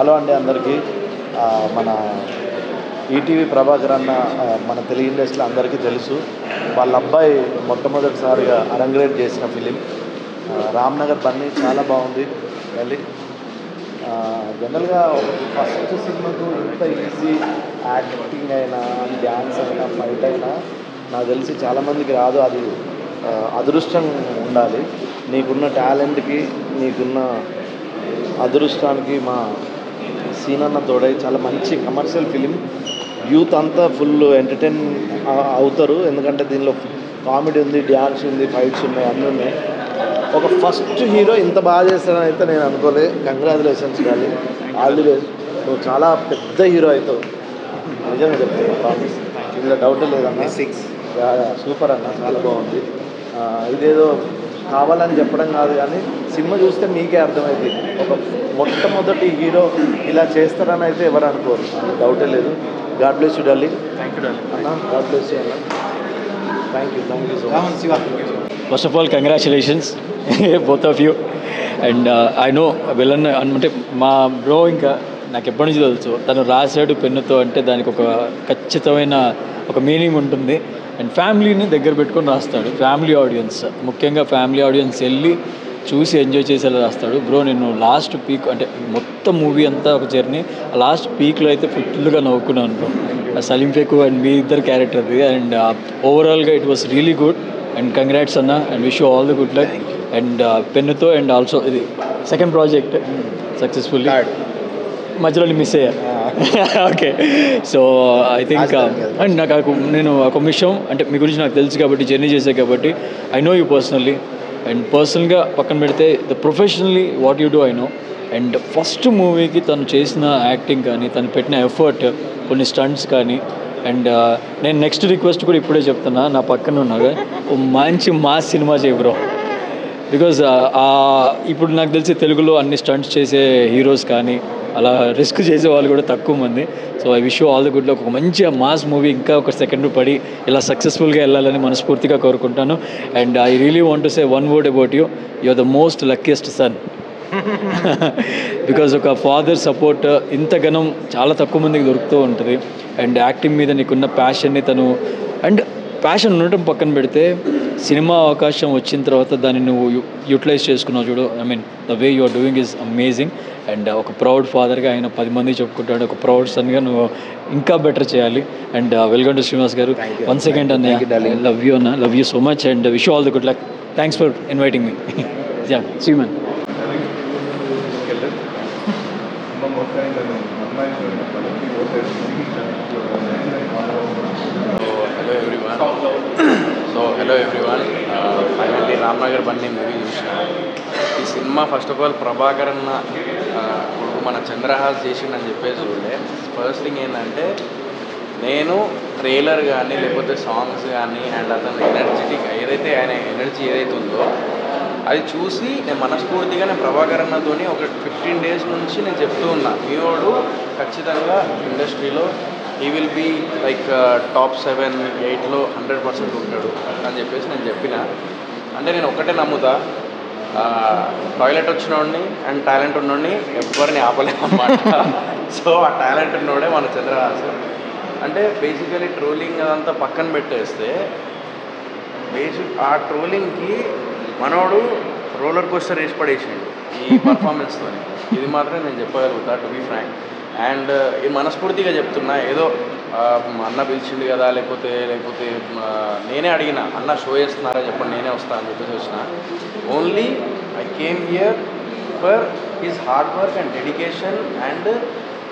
Hello అండి అందరికీ. మన ఈటీవీ ప్రభాకర్ అన్న మన తెలుగు ఇండస్ట్రీలో అందరికీ తెలుసు. వాళ్ళ అబ్బాయి మొట్టమొదటిసారిగా అరంగేట్ చేసిన ఫిలిం రామ్నగర్ బన్నీ చాలా బాగుంది. మళ్ళీ జనరల్గా ఫస్ట్ సినిమాకు ఇంత ఈజీ యాక్టింగ్ అయినా డ్యాన్స్ అయినా ఫైట్ అయినా నాకు తెలిసి చాలామందికి రాదు. అది అదృష్టం ఉండాలి. నీకున్న టాలెంట్కి నీకున్న అదృష్టానికి మా సీనన్న తోడై చాలా మంచి కమర్షియల్ ఫిలిం. యూత్ అంతా ఫుల్ ఎంటర్టైన్ అవుతారు. ఎందుకంటే దీనిలో కామెడీ ఉంది, డ్యాన్స్ ఉంది, ఫైట్స్ ఉన్నాయి, అన్నీ ఉన్నాయి. ఒక ఫస్ట్ హీరో ఇంత బాగా చేస్తాడని అయితే నేను అనుకోలే. కంగ్రాచులేషన్స్ కానీ ఆల్ ది బెస్ట్. నువ్వు చాలా పెద్ద హీరో అవుతావు, నిజంగా చెప్తాను, ప్రామిస్. ఇందులో డౌట్ లేదన్నా. సూపర్ అన్న, చాలా బాగుంది. ఇదేదో కావాలని చెప్పడం కాదు, కానీ సినిమా చూస్తే మీకే అర్థమైంది. ఒక మొట్టమొదటి హీరో ఇలా చేస్తారని అయితే ఎవరు అనుకోరు, డౌటే లేదు. God bless you darling. Thank you darling. అన్న గాడ్ బ్లెస్ యూ అన్న. Thank you so much. First of all congratulations both of you. And I know villain అంటే మా బ్రో ఇంకా నాకు ఎప్పటి నుంచి తెలుసు, తను రాశాడు పెన్నుతో అంటే దానికి ఒక ఖచ్చితమైన ఒక మీనింగ్ ఉంటుంది. అండ్ ఫ్యామిలీని దగ్గర పెట్టుకొని రాస్తాడు. ఫ్యామిలీ ఆడియన్స్, ముఖ్యంగా ఫ్యామిలీ ఆడియన్స్ వెళ్ళి చూసి ఎంజాయ్ చేసేలా రాస్తాడు. బ్రో నేను లాస్ట్ పీక్ అంటే మొత్తం మూవీ అంతా ఒక జర్నీ, లాస్ట్ పీక్లో అయితే ఫుల్గా నవ్వుకున్నాను బ్రో. సలీం ఫేకు అండ్ మీ ఇద్దరు క్యారెక్టర్ది. అండ్ ఓవరాల్గా it was really good. And congrats అన్న and wish you all the good luck. And పెన్నుతో అండ్ ఆల్సో ఇది సెకండ్ ప్రాజెక్ట్ సక్సెస్ఫుల్లీ. మధ్యలో మిస్ అయ్యా. Okay, so I think and నాకు నేను ఒక విషయం అంటే మీ గురించి నాకు తెలుసు కాబట్టి, జర్నీ చేసే కాబట్టి I know you personally. And పర్సనల్గా పక్కన పెడితే the professionally what you do I know. And first మూవీకి తను చేసిన యాక్టింగ్ కానీ, తను పెట్టిన ఎఫర్ట్, కొన్ని స్టంట్స్ కానీ. అండ్ నేను నెక్స్ట్ రిక్వెస్ట్ కూడా ఇప్పుడే చెప్తున్నా, నా పక్కన ఉన్నాగా ఓ మంచి మాస్ సినిమా చేయ బ్రో. బికాజ్ ఇప్పుడు నాకు తెలిసి తెలుగులో అన్ని స్టంట్స్ చేసే హీరోస్ కానీ అలా రిస్క్ చేసే వాళ్ళు కూడా తక్కువ మంది. So I wish you all the good luck. ఒక మంచి మాస్ మూవీ ఇంకా ఒక సెకండ్ పడి ఇలా సక్సెస్ఫుల్గా వెళ్ళాలని మనస్ఫూర్తిగా కోరుకుంటాను. And I really want to say one word about you. You are the most luckiest son. Because ఒక ఫాదర్ సపోర్ట్ ఇంత ఘనం చాలా తక్కువ మందికి దొరుకుతూ ఉంటుంది. అండ్ యాక్టింగ్ మీద నీకున్న ప్యాషన్ని తను అండ్ ప్యాషన్ ఉండటం పక్కన పెడితే సినిమా అవకాశం వచ్చిన తర్వాత దాన్ని నువ్వు యూటిలైజ్ చేసుకున్నావు చూడు. I mean the way you are doing is amazing. And ఒక ప్రౌడ్ ఫాదర్గా ఆయన 10 మంది చెప్పుకుంటాడు, ఒక ప్రౌడ్ సన్గా నువ్వు ఇంకా బెటర్ చేయాలి. అండ్ వెల్కమ్ టు శ్రీనివాస్ గారు వన్స్ అగైన్ అన్నయ్య. లవ్ యూ అన్న, love you so much and wish all the good luck. Thanks for inviting me. Ya see man. Hello everyone. Finally Ramnagar Bunny movie చూసిన. ఈ సినిమా ఫస్ట్ ఆఫ్ ఆల్ ప్రభాకర్ అన్న మన చంద్రహాస్ చేసిండని చెప్పేసి చూడలే. ఫస్ట్ థింగ్ ఏంటంటే, నేను ట్రైలర్ కానీ లేకపోతే సాంగ్స్ కానీ అండ్ అతను ఎనర్జెటిక్ ఏదైతే ఆయన ఎనర్జీ ఏదైతే ఉందో అది చూసి నేను మనస్ఫూర్తిగా నేను ప్రభాకర్ అన్నతో ఒక 15 days నుంచి నేను చెప్తూ ఉన్నా, మీ వాడు ఖచ్చితంగా ఇండస్ట్రీలో ఈ విల్ బీ లైక్ టాప్ 7, 8లో 100% ఉంటాడు అని చెప్పేసి నేను చెప్పిన. అంటే నేను ఒక్కటే నమ్ముతా, టాయిలెట్ వచ్చినోడిని అండ్ టాలెంట్ ఉన్నోడిని ఎవరిని ఆపలేమన్నమాట. సో ఆ టాలెంట్ ఉన్నోడే మన చంద్రహాస్. అంటే బేసికలీ ట్రోలింగ్ అదంతా పక్కన పెట్టేస్తే ఆ ట్రోలింగ్కి మనోడు రోలర్ కోస్టర్ వేసి పడేసిండు ఈ పర్ఫార్మెన్స్తో. ఇది మాత్రం నేను చెప్పగలుగుతా టు బీ ఫ్రాంక్. అండ్ ఇది మనస్ఫూర్తిగా చెప్తున్నా, ఏదో అన్న పిలిచిండు కదా లేకపోతే నేనే అడిగిన, అన్న షో చేస్తున్నారా చెప్పండి నేనే వస్తా అని చెప్పేసి వచ్చిన. Only I came here for his hard work and dedication and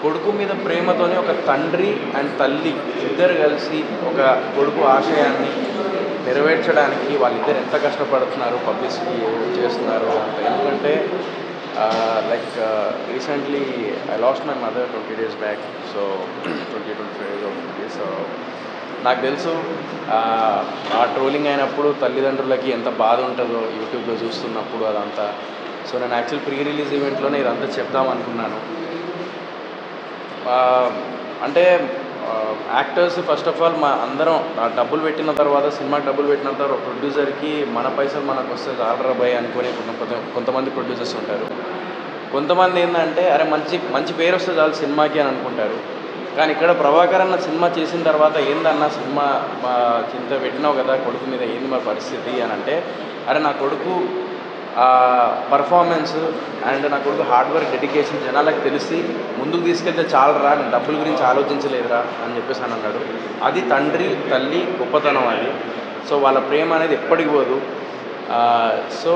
కొడుకు మీద ప్రేమతోనే ఒక తండ్రి అండ్ తల్లి ఇద్దరు కలిసి ఒక కొడుకు ఆశయాన్ని నెరవేర్చడానికి వాళ్ళిద్దరు ఎంత కష్టపడుతున్నారు, పబ్లిసిటీ చేస్తున్నారు అంత. ఎందుకంటే like recently I lost my mother 20 days back. So 25 days అవుతుంది. సో నాకు తెలుసు ఆ ట్రోలింగ్ అయినప్పుడు తల్లిదండ్రులకి ఎంత బాధ ఉంటుందో యూట్యూబ్లో చూస్తున్నప్పుడు అదంతా. సో నేను యాక్చువల్ ప్రీ రిలీజ్ ఈవెంట్లోనే ఇదంతా చెప్దాం అనుకున్నాను. అంటే యాక్టర్స్ ఫస్ట్ ఆఫ్ ఆల్ మా అందరం డబ్బులు పెట్టిన తర్వాత, సినిమాకి డబ్బులు పెట్టిన తర్వాత ప్రొడ్యూసర్కి మన పైసలు మనకు వస్తే ఆర్డర్ బాయ్ అనుకునే కొంతమంది ప్రొడ్యూసర్స్ ఉంటారు. కొంతమంది ఏంటంటే అరే మంచి మంచి పేరు వస్తే చాలు సినిమాకి అని అనుకుంటారు. కానీ ఇక్కడ ప్రభాకర్ అన్న సినిమా చేసిన తర్వాత ఏందన్న సినిమా చింత పెట్టినావు కదా కొడుకు మీద, ఏంది మా పరిస్థితి అని అంటే, అరే నా కొడుకు పర్ఫార్మెన్స్ అండ్ నా కొడుకు హార్డ్ వర్క్ డెడికేషన్ జనాలకు తెలిసి ముందుకు తీసుకెళ్తే చాలరా, నేను డబ్బుల గురించి ఆలోచించలేదురా అని చెప్పేసి అని అన్నాడు. అది తండ్రి తల్లి గొప్పతనం అది. సో వాళ్ళ ప్రేమ అనేది ఎప్పటికి పోదు. సో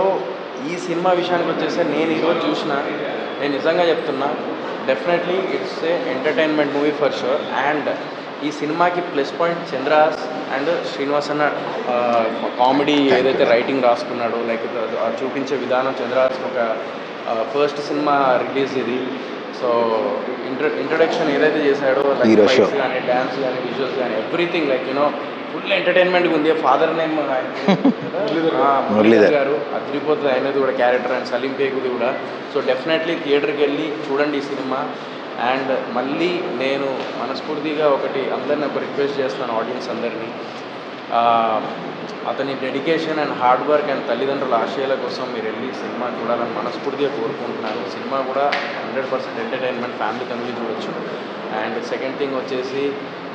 ఈ సినిమా విషయానికి వచ్చేస్తే నేను ఈరోజు చూసిన, నేను నిజంగా చెప్తున్నా, definitely it's a entertainment movie for sure. And ఈ సినిమాకి plus point Chandrahas and Srinivas అన్న కామెడీ ఏదైతే రైటింగ్ రాసుకున్నాడో, లైక్ చూపించే విధానం, చంద్రహాస్ ఒక ఫస్ట్ సినిమా రిలీజ్ ఇది. సో ఇంట్రడక్షన్ ఏదైతే చేశాడో, లైక్ ఫైట్స్ కానీ, డ్యాన్స్ కానీ, విజువల్స్ కానీ, ఎవ్రీథింగ్ లైక్ యూనో ఫుల్ ఎంటర్టైన్మెంట్గా ఉంది. ఫాదర్ నేమ్ మురళీధర్ గారు, అదిరిపోతుంది అయినది కూడా క్యారెక్టర్, అండ్ సలీం పేగుది కూడా. సో డెఫినెట్లీ థియేటర్కి వెళ్ళి చూడండి ఈ సినిమా. అండ్ మళ్ళీ నేను మనస్ఫూర్తిగా అందరిని ఒక రిక్వెస్ట్ చేస్తాను, ఆడియన్స్ అందరినీ, అతని dedication and hard work and తల్లిదండ్రుల ఆశయాల కోసం మీరు వెళ్ళి సినిమా చూడాలని మనస్ఫూర్తిగా కోరుకుంటున్నాను. సినిమా కూడా 100% ఎంటర్టైన్మెంట్, ఫ్యామిలీతో వెళ్ళి చూడొచ్చు. అండ్ సెకండ్ థింగ్ వచ్చేసి,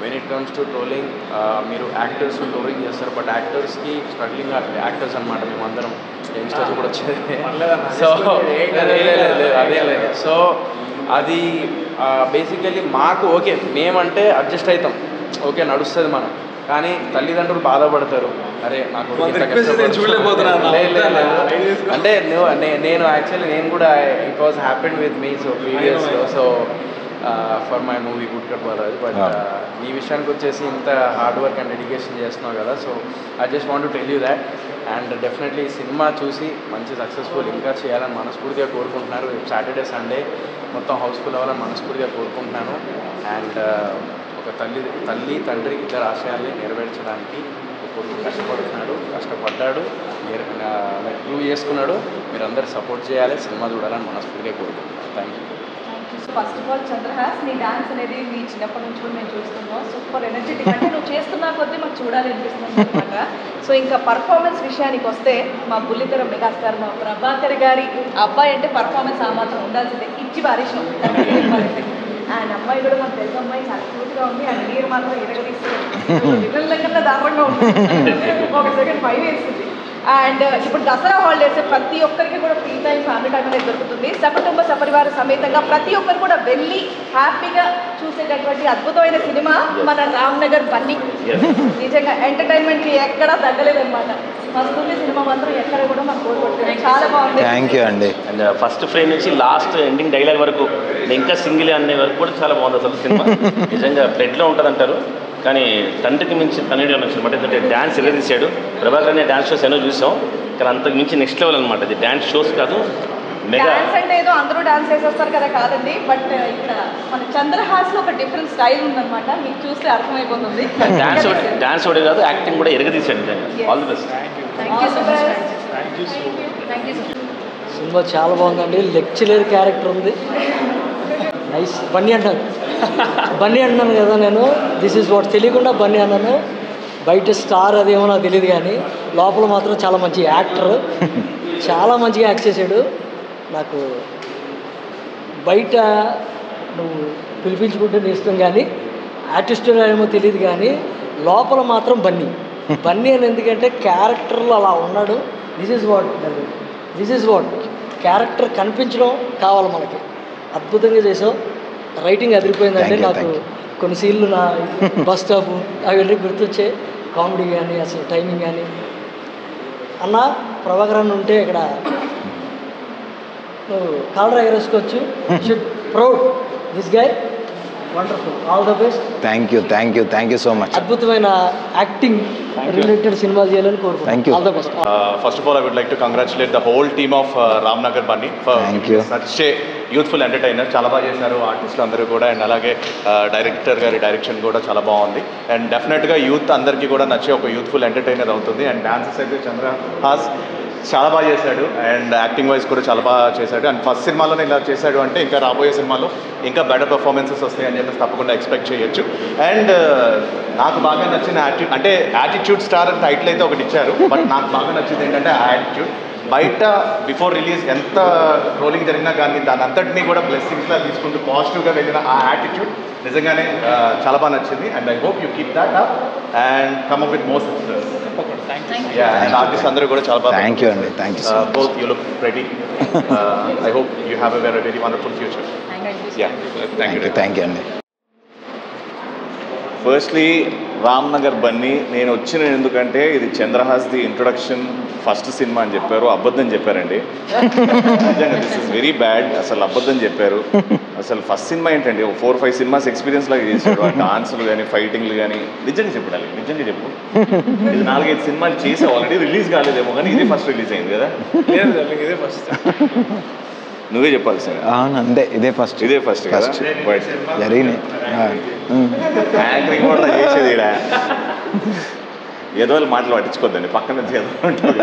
when it comes to trolling, మీరు యాక్టర్స్ ట్రోలింగ్ చేస్తారు, బట్ యాక్టర్స్కి స్ట్రగ్లింగ్ యాక్టర్స్ అనమాట మేమందరం, యంగ్స్టర్స్ కూడా వచ్చేది. సో అదే లేదు. సో అది బేసికలీ మాకు ఓకే, మేమంటే అడ్జస్ట్ అవుతాం, ఓకే నడుస్తుంది మనం. కానీ తల్లిదండ్రులు బాధపడతారు, అరే నాకు అంటే నేను యాక్చువల్లీ నేను కూడా it was happened with me so ప్రీవియస్లో. So for my movie good cut Balaraju. But ఈ విషయానికి వచ్చేసి ఇంత హార్డ్ వర్క్ అండ్ డెడికేషన్ చేస్తున్నావు కదా, so I just want to tell you that. And definitely ఈ సినిమా చూసి మంచి సక్సెస్ఫుల్ ఇంకా చేయాలని మనస్ఫూర్తిగా కోరుకుంటున్నారు. సాటర్డే సండే మొత్తం హౌస్ఫుల్ అవ్వాలని మనస్ఫూర్తిగా కోరుకుంటున్నాను. అండ్ ఒక తల్లి తండ్రి ఇద్దరు ఆశయాల్ని నెరవేర్చడానికి కొడుకు కష్టపడ్డాడు, ప్రూవ్ చేసుకున్నాడు. మీరు అందరు సపోర్ట్ చేయాలి, సినిమా చూడాలని మనస్ఫూర్తిగా కోరుకుంటున్నాను. Thank you. First of all Chandrahas, నీ డాన్స్ అనేది మీ చిన్నప్పటి నుంచి కూడా మేము చూస్తున్నాం, సూపర్ ఎనర్జెటిక్, అంటే నువ్వు చేస్తున్నా కొద్దీ మాకు చూడాలి అనిపిస్తుంది అనమాట. సో ఇంకా పర్ఫార్మెన్స్ విషయానికి వస్తే, మా బుల్లితెర మెగాస్టార్ మా ప్రభాకర్ గారి అబ్బాయి అంటే పర్ఫార్మెన్స్ ఆ మాత్రం ఉండాల్సిందే, ఇచ్చి పారేసాం. అండ్ అమ్మాయి కూడా మాకు తెలుసు, అమ్మాయి చాలా క్యూట్గా ఉంది. అండ్ నీరు మాత్రం ఎరగదీస్తుంది, విలన్ లెక్కన దారుణంగా ఉంటుంది, ఒక సెకండ్ పై వేస్తుంది. అండ్ ఇప్పుడు దసరా హాలిడేస్ ప్రతి ఒక్కరికి కూడా ఫ్రీ టైం, ఫ్యామిలీ టైం అనేది దొరుకుతుంది. సకుటుంబ సపరివార సమేతంగా ప్రతి ఒక్కరు కూడా వెళ్ళి హ్యాపీగా చూసేటటువంటి అద్భుతమైన సినిమా మన రామ్నగర్ బన్నీ. నిజంగా ఎంటర్టైన్మెంట్కి ఎక్కడా తగ్గలేదన్నమాట. మస్తుంది సినిమా మాత్రం ఎక్కడ కూడా మాకు కోరుకుంటుంది, చాలా బాగుంది. థ్యాంక్ యూ అండి. అండ్ ఫస్ట్ ఫ్రేమ్ నుంచి లాస్ట్ ఎండింగ్ డైలాగ్ వరకు, ఇంకా సింగిల్ అనే వరకు కూడా చాలా బాగుంది అసలు సినిమా. నిజంగా బ్లడ్లో ఉంటుంది అంటారు, కానీ తండ్రికి మించి తన్నుడి అనొచ్చు అనమాట. ఎందుకంటే డ్యాన్స్ ఎలా తీసాడు, ప్రభాకర్ అనే డ్యాన్స్ షోస్ ఎన్నో చూసాం, కానీ అంతకు మించి నెక్స్ట్ లెవెల్ అనమాట. అది డ్యాన్స్ షోస్ కాదు, మెగా డాన్స్ అంటే ఏదో అందరూ డాన్స్ చేసేస్తారు కదా కాదండి, బట్ ఇక్కడ మన చంద్రహాస్లో ఒక డిఫరెంట్ స్టైల్ ఉందన్నమాట, మీకు చూస్తే అర్థమైపోతుంది. డాన్స్ ఒకటే కాదు, యాక్టింగ్ కూడా ఎరగదీశాడు నిజంగా. All the best. సినిమా చాలా బాగుందండి. లెక్చరర్ క్యారెక్టర్ ఉంది, నైస్. బన్నీ అంటున్నాను కదా నేను, దిస్ ఈజ్ వాట్ తెలియకుండా బన్నీ అన్నాను. బయట స్టార్ అదేమో నాకు తెలియదు, కానీ లోపల మాత్రం చాలా మంచి యాక్టర్, చాలా మంచిగా యాక్ట్ చేశాడు. నాకు బయట నువ్వు పిలిపించుకుంటే నీ ఇష్టం, కానీ ఆర్టిస్ట్ ఏమో తెలియదు, కానీ లోపల మాత్రం బన్నీ అని. ఎందుకంటే క్యారెక్టర్లో అలా ఉన్నాడు. దిస్ ఈజ్ వాట్ క్యారెక్టర్ కనిపించడం కావాలి మనకి. అద్భుతంగా చేసావు, రైటింగ్ అదిరిపోయిందంటే. నాకు కొన్ని సీన్లు నా బస్ స్టాప్ అవన్నీ గుర్తొచ్చే, కామెడీ కానీ అసలు టైమింగ్ కానీ. అన్న ప్రభాకర్ అన్న ఉంటే ఇక్కడ నువ్వు కాలర్ ఎగరేసుకోవచ్చు. Should proud this guy, wonderful, all the best. Thank you so much. అద్భుతమైన యాక్టింగ్ రిలేటెడ్ సినిమాలు చేయాలని కోరుకుంటున్నాను. All the best. First of all, I would like to congratulate the whole team of Ramnagar Bunny for such a youthful entertainer. చాలా బాగా చేశారు ఆర్టిస్టులు అందరూ కూడా, అండ్ అలాగే డైరెక్టర్ గారి డైరెక్షన్ కూడా చాలా బాగుంది. అండ్ డెఫినెట్గా యూత్ అందరికీ కూడా నచ్చే ఒక యూత్ఫుల్ ఎంటర్టైనర్ అవుతుంది. అండ్ డాన్సెస్ అయితే చంద్రహాస్ చాలా బాగా చేశాడు, అండ్ యాక్టింగ్ వైజ్ కూడా చాలా బాగా చేశాడు. అండ్ ఫస్ట్ సినిమాలోనే ఇలా చేశాడు అంటే ఇంకా రాబోయే సినిమాలో ఇంకా బెటర్ పర్ఫార్మెన్సెస్ వస్తాయి అని చెప్పేసి తప్పకుండా ఎక్స్పెక్ట్ చేయొచ్చు. అండ్ నాకు బాగా నచ్చిన యాటిట్యూడ్ స్టార్ అని టైటిల్ అయితే ఒకటి ఇచ్చారు, బట్ నాకు బాగా నచ్చింది ఏంటంటే ఆ యాటిట్యూడ్. బయట బిఫోర్ రిలీజ్ ఎంత ట్రోలింగ్ జరిగినా కానీ దాని అంతటినీ కూడా బ్లెస్సింగ్స్లా తీసుకుంటూ పాజిటివ్గా వెళ్ళిన ఆ యాటిట్యూడ్ నిజంగానే చాలా బాగా నచ్చింది. And I hope you keep that up and come up with more success. And artist అందరూ కూడా చాలా బాగా. థ్యాంక్ యూ అండి. Thank you. Both you look pretty. I hope you have a very, very wonderful future. Thank you అండి. Firstly Ramnagar Bunny నేను వచ్చిన ఎందుకంటే ఇది చంద్రహాస్ది ఇంట్రొడక్షన్ ఫస్ట్ సినిమా అని చెప్పారు, అబద్ధం చెప్పారండి. నిజంగా దిస్ ఇస్ వెరీ బ్యాడ్. అసలు అబద్ధం చెప్పారు. అసలు ఫస్ట్ సినిమా ఏంటండి, 4-5 సినిమాస్ ఎక్స్పీరియన్స్ లాగా చేశారు. ఆ డాన్సులు కానీ ఫైటింగ్లు కానీ. నిజంగా చెప్పాలి, నిజంగా చెప్పు. ఇది 4-5 సినిమాలు చేసావు, ఆల్రెడీ రిలీజ్ కాలేదేమో కానీ ఇదే ఫస్ట్ రిలీజ్ అయింది కదా. ఇదే ఫస్ట్. నువ్వే చెప్పాల్సింది. అవును అంతే, ఇదే ఫస్ట్. ఇదే ఫస్ట్ కదా. జరిగినాయి యాంకరింగ్ కూడా చేసేది ఇక్కడ. ఏదో మాటలు పట్టించుకోద్దండి, పక్కన ఏదో ఉంటుంది.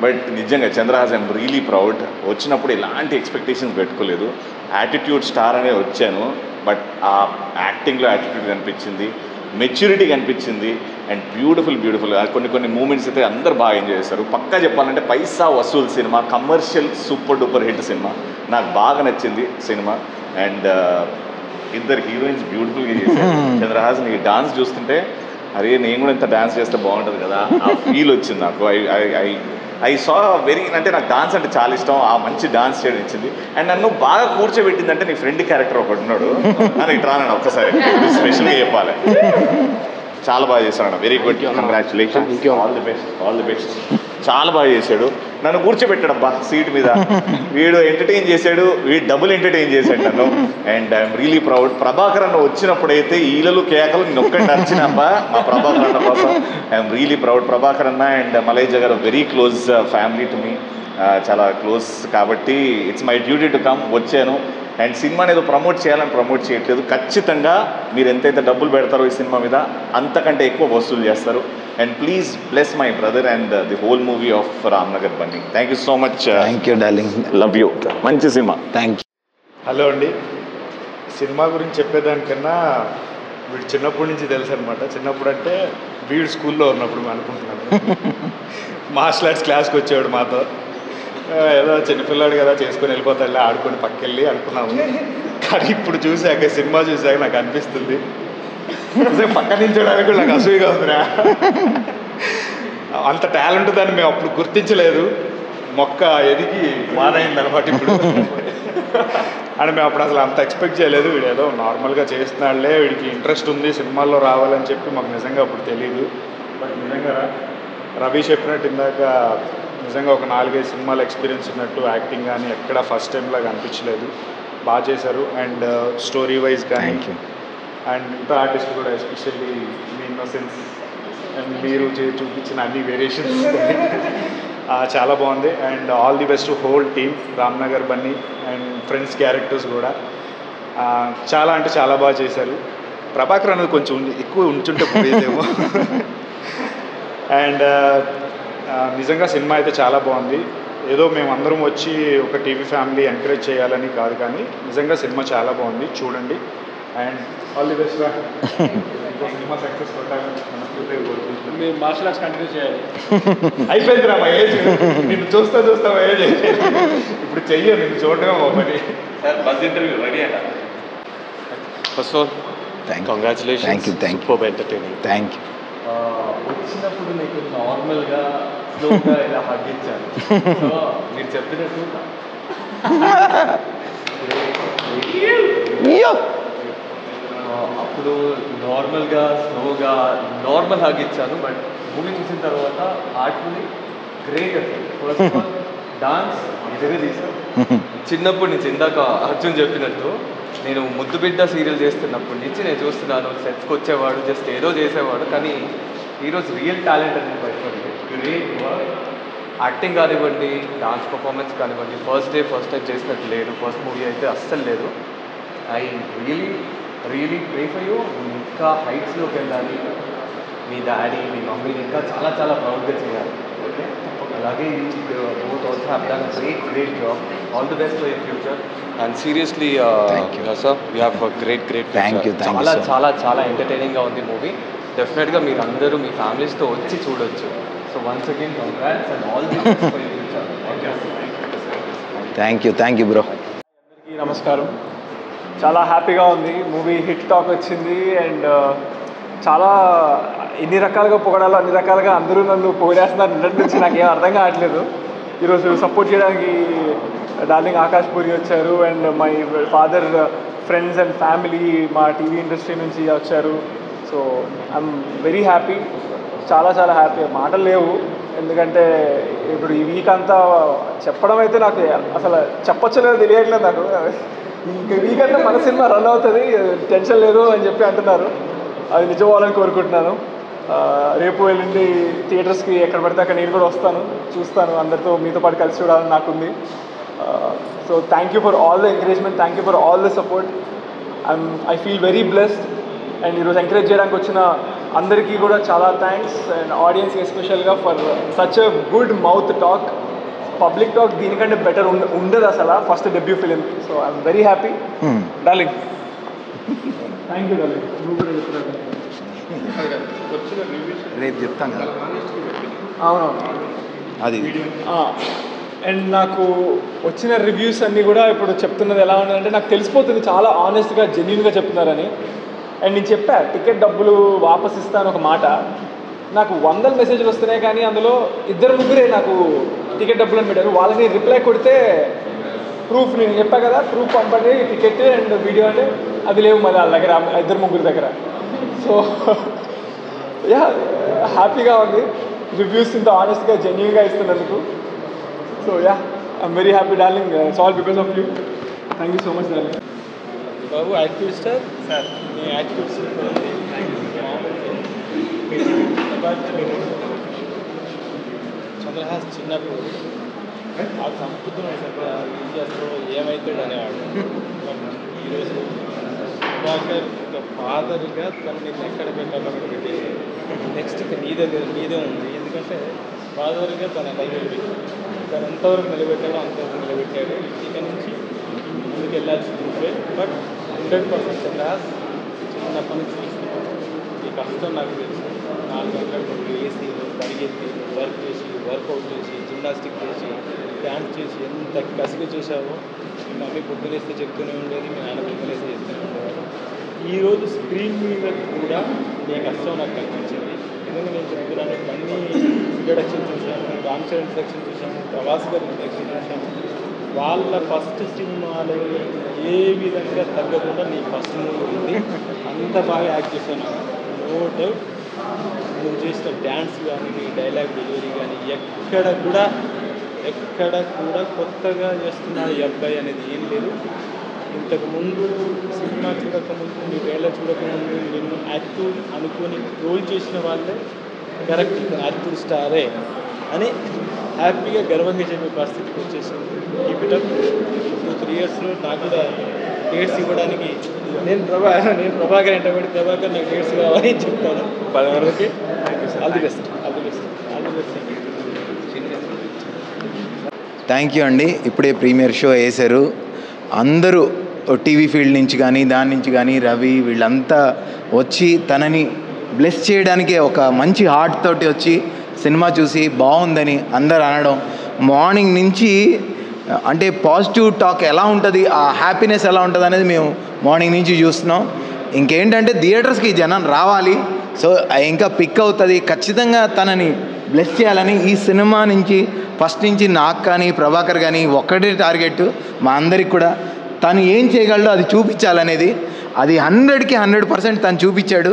బట్ నిజంగా చంద్రహాస్ ఐఎమ్ రియలీ ప్రౌడ్. వచ్చినప్పుడు ఎలాంటి ఎక్స్పెక్టేషన్స్ పెట్టుకోలేదు. యాటిట్యూడ్ స్టార్ అనే వచ్చాను, బట్ ఆ యాక్టింగ్లో యాటిట్యూడ్ కనిపించింది, మెచ్యూరిటీ కనిపించింది. అండ్ బ్యూటిఫుల్ కొన్ని మూమెంట్స్ అయితే అందరు బాగా ఎంజాయ్ చేస్తారు. పక్కా చెప్పాలంటే పైసా వసూల్ సినిమా, కమర్షియల్ సూపర్ డూపర్ హిట్ సినిమా. నాకు బాగా నచ్చింది సినిమా. అండ్ ఇద్దరు హీరోయిన్స్ బ్యూటిఫుల్గా చేశారు. చంద్రహాస్ నీ డాన్స్ చూస్తుంటే అరే నేను కూడా ఇంత డాన్స్ చేస్తే బాగుంటుంది కదా, ఆ ఫీల్ వచ్చింది నాకు. ఐ సా వెరీ, అంటే నాకు డాన్స్ అంటే చాలా ఇష్టం. ఆ మంచి డాన్స్ చేయడం ఇచ్చింది. అండ్ నన్ను బాగా కూర్చోబెట్టిందంటే నీ ఫ్రెండ్ క్యారెక్టర్ ఒకటి ఉన్నాడు, అని ఇట్లా నేను ఒక్కసారి స్పెషల్గా చెప్పాలి. చాలా బాగా చేశాడు అన్న. Very good, congratulations, all the best. చాలా బాగా చేశాడు. నన్ను కూర్చోబెట్టాడబ్బా సీట్ మీద. వీడు ఎంటర్టైన్ చేశాడు, వీడు డబుల్ ఎంటర్టైన్ చేశాడు నన్ను. And I'm really proud. Prabhakar అన్న వచ్చినప్పుడైతే ఈలలు కేకలు నేను ఒక్కటి నచ్చినబ్బా మా ప్రభాకర్ అన్న కోసం. I'm really proud. ప్రభాకర్ అన్న అండ్ మలైజ గారు very close family to me, చాలా క్లోజ్. కాబట్టి it's my duty to come. వచ్చాను. అండ్ సినిమాని ఏదో ప్రమోట్ చేయాలని ప్రమోట్ చేయట్లేదు. ఖచ్చితంగా మీరు ఎంతైతే డబ్బులు పెడతారో ఈ సినిమా మీద అంతకంటే ఎక్కువ వసూలు చేస్తారు. And please bless my brother and the whole movie of Ramnagar Bunny. Thank you so much. Thank you darling. Love you. మంచి సినిమా. Thank you. హలో అండి. సినిమా గురించి చెప్పేదానికన్నా వీడు చిన్నప్పటి నుంచి తెలుసు అనమాట. చిన్నప్పుడు అంటే వీడు స్కూల్లో ఉన్నప్పుడు అనుకుంటున్నాను. మార్షల్ ఆర్ట్స్ క్లాస్కి వచ్చేవాడు మాతో. ఏదో చిన్నపిల్లాడు కదా చేసుకొని వెళ్ళిపోతాడులే ఆడుకొని పక్కెళ్ళి అనుకున్నాము. కానీ ఇప్పుడు చూశాక, సినిమా చూశాక నాకు అనిపిస్తుంది పక్క నించోడానికి కూడా నాకు అసూయగా ఉందిరా. అంత టాలెంట్ దాన్ని మేము అప్పుడు గుర్తించలేదు. మొక్క ఎదిగి మానైంది అనమాట ఇప్పుడు. అని మేము అప్పుడు అసలు అంత ఎక్స్పెక్ట్ చేయలేదు. వీడు ఏదో నార్మల్గా చేస్తున్నాడులే, వీడికి ఇంట్రెస్ట్ ఉంది సినిమాల్లో రావాలని చెప్పి మాకు నిజంగా అప్పుడు తెలియదు. బట్ నిజంగా రవి చెప్పినట్టు ఇందాక నిజంగా ఒక 4-5 సినిమాలు ఎక్స్పీరియన్స్ ఉన్నట్టు యాక్టింగ్ కానీ ఎక్కడ ఫస్ట్ టైం లాగా అనిపించలేదు. బాగా చేశారు. అండ్ స్టోరీ వైజ్ కానీ అండ్ ఇంత ఆర్టిస్ట్ కూడా ఎస్పెషల్లీ మీ ఇన్నోసెన్స్ అండ్ మీరు చూపించిన అన్ని వేరియేషన్స్ చాలా బాగుంది. And all the best whole team Ramnagar Bunny and friends characters కూడా చాలా అంటే చాలా బాగా చేశారు. ప్రభాకర్ అనేది కొంచెం ఎక్కువ ఉంచుంటే పోయేదేమో. అండ్ నిజంగా సినిమా అయితే చాలా బాగుంది. ఏదో మేమందరం వచ్చి ఒక టీవీ ఫ్యామిలీ ఎంకరేజ్ చేయాలని కాదు, కానీ నిజంగా సినిమా చాలా బాగుంది, చూడండి. And all the best. Cinema success కొట్టాలని మార్షల్ ఆర్ట్స్ కంటిన్యూ చేయాలి. అయిపోయింది రా మా ఏజ్. నిన్ను చూస్తా మా ఏజ్ ఇప్పుడు చెయ్యను, నిన్ను చూడటమే మా పని. బస్ ఇంటర్వ్యూ రెడీ అంట. First of all congratulations. Super entertaining. Thank you. వచ్చినప్పుడు నీకు నార్మల్గా స్లోగా ఇలా హగ్ ఇచ్చాను. సో మీరు చెప్పినట్టు అప్పుడు నార్మల్గా స్లోగా నార్మల్ హగ్ ఇచ్చాను. బట్ మూవీ చూసిన తర్వాత హార్ట్ఫుల్లీ గ్రేట్ అసలు. ఫస్ట్ ఆఫ్ ఆల్ డాన్స్ నిజంగా తీసాను. చిన్నప్పటి నుంచి ఇందాక అర్జున్ చెప్పినట్టు నేను ముద్దుబిడ్డ సీరియల్ చేస్తున్నప్పటి నుంచి నేను చూస్తున్నాను. సెట్స్కి వచ్చేవాడు, జస్ట్ ఏదో చేసేవాడు, కానీ ఈరోజు రియల్ టాలెంట్ అనేది బయటపడింది. Great work. యాక్టింగ్ కానివ్వండి, డాన్స్ పర్ఫార్మెన్స్ కానివ్వండి, ఫస్ట్ టైం చేసినట్టు లేదు. ఫస్ట్ మూవీ అయితే అస్సలు లేదు. I really pray for you. ఇంకా హైట్స్లోకి వెళ్ళాలి. మీ డాడీ, మీ మమ్మీని ఇంకా చాలా చాలా ప్రౌడ్గా చేయాలి. ఓకే, అలాగే both also have done a great job. All the best for your future. And seriously, sir, you have a great future. Thank you. చాలా ఎంటర్టైనింగ్గా ఉంది మూవీ. డెఫినెట్గా మీరు అందరూ మీ ఫ్యామిలీస్తో వచ్చి చూడొచ్చు. So once again congrats and all the best for your future. Thank you. Thank you bro. అందరికీ నమస్కారం. చాలా హ్యాపీగా ఉంది. మూవీ హిట్ టాక్ వచ్చింది అండ్ చాలా ఎన్ని రకాలుగా పొగడాలో అన్ని రకాలుగా అందరూ నన్ను పొగిడేస్తున్నారు. నిన్నటి నుంచి నాకు ఏం అర్థం కావట్లేదు. ఈరోజు సపోర్ట్ చేయడానికి డార్లింగ్ ఆకాష్ పూరి వచ్చారు and my father friends and family మా టీవీ ఇండస్ట్రీ నుంచి వచ్చారు. సో ఐఎమ్ వెరీ హ్యాపీ, చాలా చాలా హ్యాపీ. మాటలు లేవు, ఎందుకంటే ఇప్పుడు ఈ వీక్ అంతా చెప్పడం అయితే నాకు అసలు చెప్పొచ్చలేదో తెలియట్లేదు నాకు. ఇంక వీక్ అంతా మన సినిమా రన్ అవుతుంది, టెన్షన్ లేదు అని చెప్పి అంటున్నారు. అది నిజం అవ్వాలని కోరుకుంటున్నాను. రేపు వెళ్ళండి థియేటర్స్కి ఎక్కడ పడితే అక్కడ నేను కూడా వస్తాను, చూస్తాను, అందరితో మీతో పాటు కలిసి చూడాలని నాకుంది. So thank you for all the encouragement, thank you for all the support. I feel very blessed. And ఈరోజు ఎంకరేజ్ చేయడానికి వచ్చిన అందరికీ కూడా చాలా థ్యాంక్స్. అండ్ ఆడియన్స్ ఎస్పెషల్గా for such a good mouth talk. Public talk దీనికంటే బెటర్ ఉండదు అసలు first debut film. So I'm very happy darling. Thank you darling. రేపు చెప్తాను కదా. అవునవును అది అండ్ నాకు వచ్చిన రివ్యూస్ అన్నీ కూడా ఇప్పుడు చెప్తున్నది ఎలా ఉన్నదంటే నాకు తెలిసిపోతుంది చాలా ఆనెస్ట్గా జెన్యున్గా చెప్తున్నారని. అండ్ నేను చెప్పా టికెట్ డబ్బులు వాపస్ ఇస్తాను ఒక మాట. నాకు 100 మెసేజ్లు వస్తున్నాయి కానీ అందులో 2-3 నాకు టికెట్ డబ్బులు అని పెట్టారు. వాళ్ళని రిప్లై కొడితే ప్రూఫ్ నేను చెప్పా కదా, ప్రూఫ్ పంపండి టికెట్ అండ్ వీడియో అంటే అది లేవు మరి వాళ్ళ దగ్గర 2-3 దగ్గర. సో యా హ్యాపీగా ఉంది రివ్యూస్ ఇంత ఆనెస్ట్గా జెన్యున్గా ఇస్తున్నందుకు. So yeah I'm very happy darling. It's all because of you. Thank you so much darling. బాబు యాక్టివ్ స్టార్ సార్ మీ యాక్టివ్ చంద్రహాస్ చిన్నప్పుడు ఆ సంపుతున్న ఏం చేస్తారో ఏమవుతాడు అనేవాడు. ఈరోజు ప్రభాకర్ ఒక ఫాదర్గా తను నేను ఎక్కడ పెట్టాలో అక్కడ పెట్టేసి నెక్స్ట్ ఇక నీదే ఉంది. ఎందుకంటే ఫాదర్గా తన లైఫ్ తను ఎంతవరకు నిలబెట్టాడో అంతవరకు నిలబెట్టాడు. ఇక నుంచి ముందుకు వెళ్ళాల్సి ఉంటే బట్ 100% చంద్రహాస్ చిన్నప్పటి నుంచి చూస్తున్నాను. ఈ కష్టం నాకు తెలుసు. 4 గంటలకు వేసి పరిగెత్తి వర్క్ చేసి వర్కౌట్ చేసి జిమ్నాస్టిక్ చేసి డ్యాన్స్ చేసి ఎంత కసిగా చేశావో మీ మమ్మీ పొద్దులేస్తే చెప్తూనే ఉండేది, మీ నాన్న పొద్దులేస్తే చెప్తూనే ఉండేవారు. ఈరోజు స్క్రీన్ మీద కూడా నీ కష్టం నాకు కనిపించింది. ఎందుకంటే నేను చెప్తున్నాను అన్ని ఇంట్రడక్షన్ చూశాను, రామ్ చరణ్ ఇంట్రడక్షన్ చూశాను, ప్రభాస్ గారి ఇంట్రడక్షన్ చూశాను. వాళ్ళ ఫస్ట్ సినిమాలో ఏ విధంగా తగ్గకుండా నీ ఫస్ట్ మూవీ ఉంది. అంత బాగా యాక్ట్ చేశాను. నో డౌట్ నువ్వు చేసిన డ్యాన్స్ కానీ నీ డైలాగ్ డెలివరీ కానీ ఎక్కడ కూడా కొత్తగా చేస్తున్నాడు ఈ అబ్బాయి అనేది ఏం లేదు. ఇంతకుముందు సినిమా చూడకముందు నీ ట్రైలర్ చూడకముందు నిన్ను యాక్టివ్ అనుకొని రోల్ చేసిన వాళ్ళే కరెక్ట్ యాక్టివ్ స్టారే అని హ్యాపీగా గర్వంగా చెప్పే పరిస్థితికి వచ్చేసింది. Keep it up. 2-3 ఇయర్స్లో నాకు కూడా డేట్స్ ఇవ్వడానికి నేను ప్రభాకర్ ఎంటబడి ప్రభాకర్ నాకు డేట్స్ కావాలి అని చెప్తాను. 10 వరకు all the best. Thank you అండి. ఇప్పుడే ప్రీమియర్ షో వేశారు. అందరూ టీవీ ఫీల్డ్ నుంచి కానీ దాని నుంచి కానీ రవి వీళ్ళంతా వచ్చి తనని బ్లెస్ చేయడానికి ఒక మంచి హార్ట్ తోటి వచ్చి సినిమా చూసి బాగుందని అందరు అనడం, మార్నింగ్ నుంచి అంటే పాజిటివ్ టాక్ ఎలా ఉంటుంది, ఆ హ్యాపీనెస్ ఎలా ఉంటుంది అనేది మేము మార్నింగ్ నుంచి చూస్తున్నాం. ఇంకేంటంటే థియేటర్స్కి జనం రావాలి. సో ఇంకా పిక్ అవుతుంది. ఖచ్చితంగా తనని బ్లెస్ చేయాలని ఈ సినిమా నుంచి ఫస్ట్ నుంచి నాకు కానీ ప్రభాకర్ కానీ ఒక్కటే టార్గెట్ మా అందరికి కూడా తను ఏం చేయగలడో అది చూపించాలనేది. అది 100కి 100% తను చూపించాడు.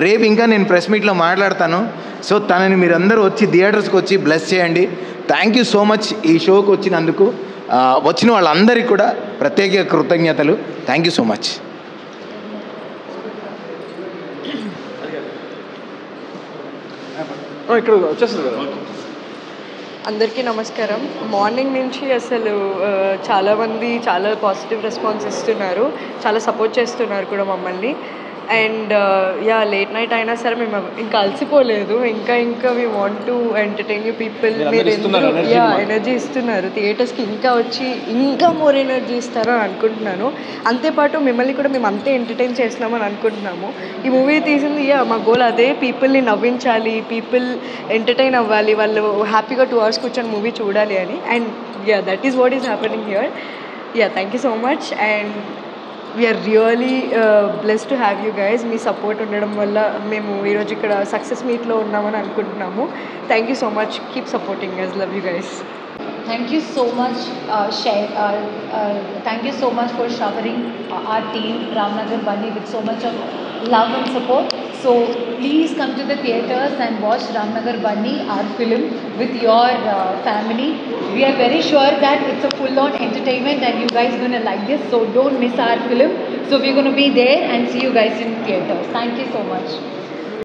రేపు ఇంకా నేను ప్రెస్ మీట్లో మాట్లాడతాను. సో తనని మీరందరూ వచ్చి థియేటర్స్కి వచ్చి బ్లెస్ చేయండి. థ్యాంక్ యూ సో మచ్ ఈ షోకి వచ్చినందుకు. వచ్చిన వాళ్ళందరికీ కూడా ప్రత్యేక కృతజ్ఞతలు. Thank you so much. ఇక్కడ వచ్చేస్తుంది. అందరికీ నమస్కారం. మార్నింగ్ నుంచి అసలు చాలామంది చాలా పాజిటివ్ రెస్పాన్స్ ఇస్తున్నారు, చాలా సపోర్ట్ చేస్తున్నారు కూడా మమ్మల్ని. అండ్ యా లేట్ నైట్ అయినా సరే మేము ఇంకా అలసిపోలేదు. ఇంకా we want to entertain you people. మీరు ఎనర్జీ ఇస్తున్నారు. థియేటర్స్కి ఇంకా వచ్చి ఇంకా మోర్ ఎనర్జీ ఇస్తారని అనుకుంటున్నాను. అంతేపాటు మిమ్మల్ని కూడా మేము అంతే ఎంటర్టైన్ చేస్తున్నామని అనుకుంటున్నాము. ఈ మూవీ తీసింది మా గోల్ అదే, పీపుల్ని నవ్వించాలి, పీపుల్ ఎంటర్టైన్ అవ్వాలి, వాళ్ళు హ్యాపీగా 2 hours కూర్చొని మూవీ చూడాలి అని. And that is what is happening here. Thank you so much and we're really blessed to have you guys. మీ సపోర్ట్ ఉండడం వల్ల మేము ఈరోజు ఇక్కడ సక్సెస్ మీట్లో ఉన్నామని అనుకుంటున్నాము. Thank you so much. Keep supporting guys. Love you guys. Thank you so much, thank you so much for showering our team Ramnagar Bunny with so much of love and support. So please come to the theatres and watch Ramnagar Bunny, our film, with your family. We are very sure that it's a full-on entertainment and you guys gonna like this. So don't miss our film. So we're gonna be there and see you guys in theatres. Thank you so much.